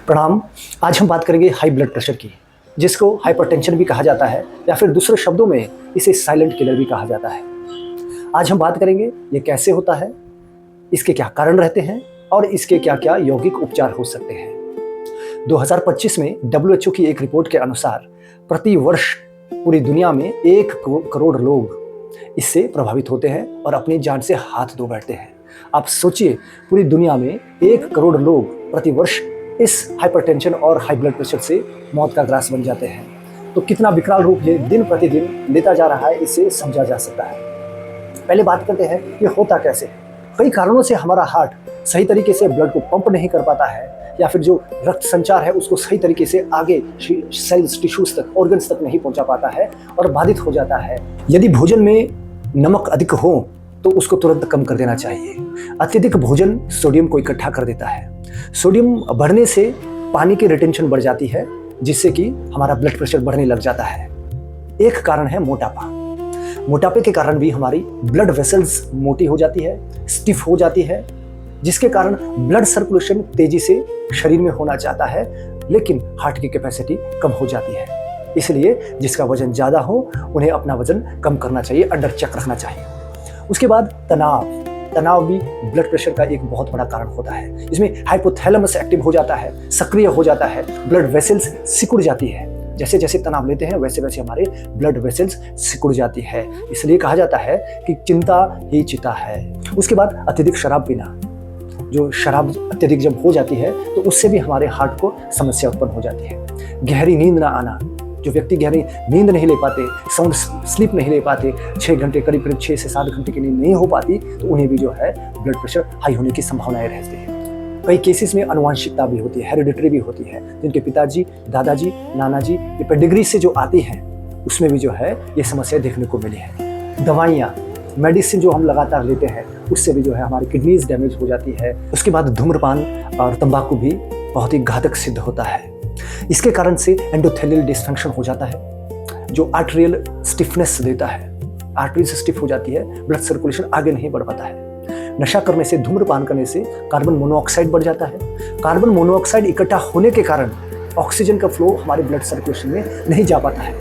प्रणाम। आज हम बात करेंगे हाई ब्लड प्रेशर की, जिसको हाइपरटेंशन भी कहा जाता है या फिर दूसरे शब्दों में इसे साइलेंट किलर भी कहा जाता है। आज हम बात करेंगे ये कैसे होता है, इसके क्या कारण रहते हैं और इसके क्या क्या यौगिक उपचार हो सकते हैं। 2025 में WHO की एक रिपोर्ट के अनुसार प्रति वर्ष पूरी दुनिया में 1 करोड़ लोग इससे प्रभावित होते हैं और अपनी जान से हाथ धो बैठते हैं। आप सोचिए, पूरी दुनिया में 1 करोड़ लोग प्रति वर्ष इस हाइपरटेंशन और हाई ब्लड प्रेशर से मौत का ग्रास बन जाते हैं। तो कितना विकराल रूप ये दिन प्रतिदिन लेता जा रहा है, इससे समझा जा सकता है। पहले बात करते हैं ये होता कैसे। कई कारणों से हमारा हार्ट सही तरीके से ब्लड को पंप नहीं कर पाता है, या फिर जो रक्त संचार है उसको सही तरीके से आगे सेल्स, टिश्यूज तक, ऑर्गन्स तक नहीं पहुंचा पाता है और बाधित हो जाता है। यदि भोजन में नमक अधिक हो तो उसको तुरंत कम कर देना चाहिए। अत्यधिक भोजन सोडियम को इकट्ठा कर देता है। सोडियम बढ़ने से पानी की रिटेंशन बढ़ जाती है, जिससे कि हमारा ब्लड प्रेशर बढ़ने लग जाता है। एक कारण है मोटापा। मोटापे के कारण भी हमारी ब्लड वेसल्स मोटी हो जाती है, स्टिफ हो जाती है, जिसके कारण ब्लड सर्कुलेशन तेजी से शरीर में होना चाहता है, लेकिन हार्ट की कैपेसिटी कम हो जाती है। इसलिए जिसका वजन ज़्यादा हो उन्हें अपना वजन कम करना चाहिए, अंडर चेक रखना चाहिए। उसके बाद तनाव भी ब्लड प्रेशर का एक बहुत बड़ा कारण होता है। इसमें हाइपोथैलेमस एक्टिव हो जाता है, सक्रिय हो जाता है, ब्लड वेसल्स सिकुड़ जाती है। जैसे जैसे तनाव लेते हैं वैसे वैसे हमारे ब्लड वेसल्स सिकुड़ जाती है। इसलिए कहा जाता है कि चिंता ही चिता है। उसके बाद अत्यधिक शराब पीना। जो शराब अत्यधिक जब हो जाती है तो उससे भी हमारे हार्ट को समस्या उत्पन्न हो जाती है। गहरी नींद ना आना। जो व्यक्ति गहरी नींद नहीं ले पाते, साउंड स्लीप नहीं ले पाते, 6 घंटे करीब 6 से 7 घंटे की नींद नहीं हो पाती, तो उन्हें भी जो है ब्लड प्रेशर हाई होने की संभावनाएं रहती है। कई केसेस में आनुवंशिकता भी होती है, हेरिडिटरी भी होती है, जिनके पिताजी, दादाजी, नानाजी, ये पेडिग्री से जो आती है उसमें भी जो है ये समस्या देखने को मिली है। दवाइयाँ, मेडिसिन जो हम लगातार लेते हैं उससे भी जो है हमारी किडनीज डैमेज हो जाती है। उसके बाद धूम्रपान और तंबाकू भी बहुत ही घातक सिद्ध होता है। इसके कारण से एंडोथेलियल डिसफंक्शन हो जाता है, जो आर्टरियल स्टिफनेस देता है। आर्टरीज स्टिफ हो जाती है, ब्लड सर्कुलेशन आगे नहीं बढ़ पाता है। नशा करने से, धूम्रपान करने से कार्बन मोनोऑक्साइड बढ़ जाता है। कार्बन मोनोऑक्साइड इकट्ठा होने के कारण ऑक्सीजन का फ्लो हमारे ब्लड सर्कुलेशन में नहीं जा पाता है।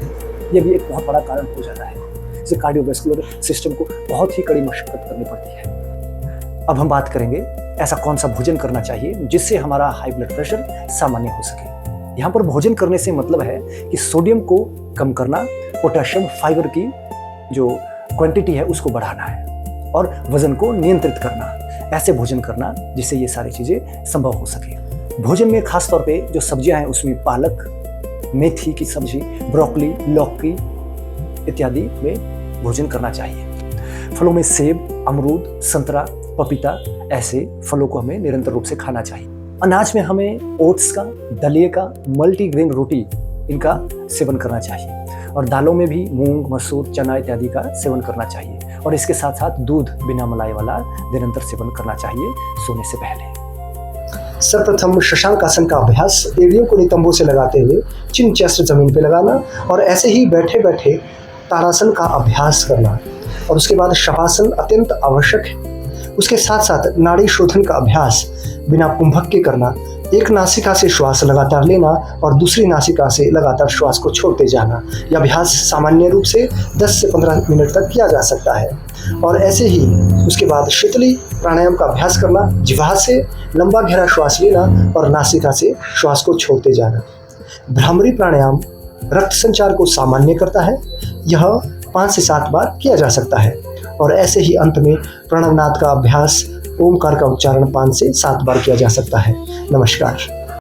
यह भी एक बहुत बड़ा कारण हो जाता है। इससे कार्डियोवैस्कुलर सिस्टम को बहुत ही कड़ी मशक्कत करनी पड़ती है। अब हम बात करेंगे ऐसा कौन सा भोजन करना चाहिए जिससे हमारा हाई ब्लड प्रेशर सामान्य हो सके। यहाँ पर भोजन करने से मतलब है कि सोडियम को कम करना, पोटेशियम, फाइबर की जो क्वांटिटी है उसको बढ़ाना है और वजन को नियंत्रित करना। ऐसे भोजन करना जिससे ये सारी चीज़ें संभव हो सके। भोजन में खास तौर पे जो सब्जियां हैं उसमें पालक, मेथी की सब्जी, ब्रोकली, लौकी इत्यादि में भोजन करना चाहिए। फलों में सेब, अमरूद, संतरा, पपीता, ऐसे फलों को हमें निरंतर रूप से खाना चाहिए। अनाज में हमें ओट्स का, दलिए का, मल्टीग्रेन रोटी, इनका सेवन करना चाहिए। और दालों में भी मूंग, मसूर, चना इत्यादि का सेवन करना चाहिए। और इसके साथ साथ दूध बिना मलाई वाला निरंतर सेवन करना चाहिए सोने से पहले। सर्वप्रथम शशांक आसन का अभ्यास एड़ियों को नितंबों से लगाते हुए चिन चेस्ट जमीन पे लगाना और ऐसे ही बैठे बैठे तारासन का अभ्यास करना। और उसके बाद शवासन अत्यंत आवश्यक है। उसके साथ साथ नाड़ी शोधन का अभ्यास बिना कुंभक के करना। एक नासिका से श्वास लगातार लेना और दूसरी नासिका से लगातार श्वास को छोड़ते जाना। यह अभ्यास सामान्य रूप से 10 से 15 मिनट तक किया जा सकता है। और ऐसे ही उसके बाद शीतली प्राणायाम का अभ्यास करना। जिह्वा से लंबा गहरा श्वास लेना और नासिका से श्वास को छोड़ते जाना। भ्रामरी प्राणायाम रक्त संचार को सामान्य करता है। यह 5 से 7 बार किया जा सकता है। और ऐसे ही अंत में प्रणवनाद का अभ्यास, ओमकार का उच्चारण 5 से 7 बार किया जा सकता है। नमस्कार।